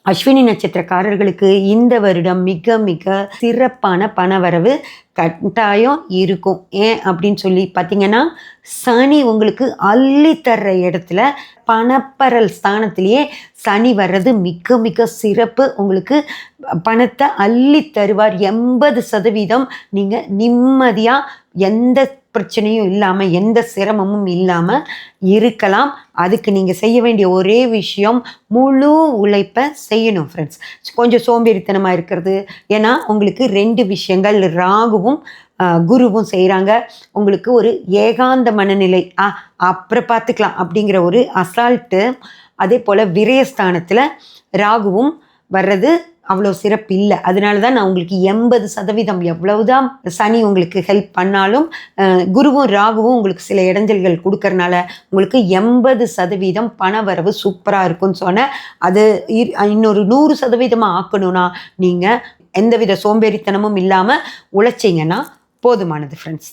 அஸ்வினி நட்சத்திரக்காரர்களுக்கு இந்த வருடம் மிக மிக சிறப்பான பணவரவு கட்டாயம் இருக்கும். ஏன் அப்படின்னு சொல்லி பார்த்தீங்கன்னா, சனி உங்களுக்கு அள்ளித்தர்ற இடத்துல பணப்பரல் ஸ்தானத்திலேயே சனி வர்றது மிக மிக சிறப்பு. உங்களுக்கு பணத்தை அள்ளி தருவார். 80% நீங்கள் நிம்மதியாக எந்த பிரச்சனையும் இல்லாமல் எந்த சிரமமும் இல்லாமல் இருக்கலாம். அதுக்கு நீங்கள் செய்ய வேண்டிய ஒரே விஷயம் முழு உழைப்பை செய்யணும் ஃப்ரெண்ட்ஸ். கொஞ்சம் சோம்பேறித்தனமாக இருக்கிறது. ஏன்னா உங்களுக்கு 2 விஷயங்கள் ராகுவும் குருவும் செய்கிறாங்க. உங்களுக்கு ஒரு ஏகாந்த மனநிலை, அப்புறம் பார்த்துக்கலாம் அப்படிங்கிற ஒரு அசால்ட்டு. அதே போல் விரயஸ்தானத்தில் ராகுவும் வர்றது அவ்வளோ சிறப்பு இல்லை. அதனால தான் நான் உங்களுக்கு 80% எவ்வளவுதான் சனி உங்களுக்கு ஹெல்ப் பண்ணாலும் குருவும் ராகுவும் உங்களுக்கு சில இடைஞ்சல்கள் கொடுக்கறனால உங்களுக்கு 80% பண வரவு சூப்பராக இருக்கும்னு சொன்னேன். அது இன்னொரு 100% ஆக்கணும்னா நீங்கள் எந்தவித சோம்பேறித்தனமும் இல்லாமல் உழைச்சிங்கன்னா போதுமானது ஃப்ரெண்ட்ஸ்.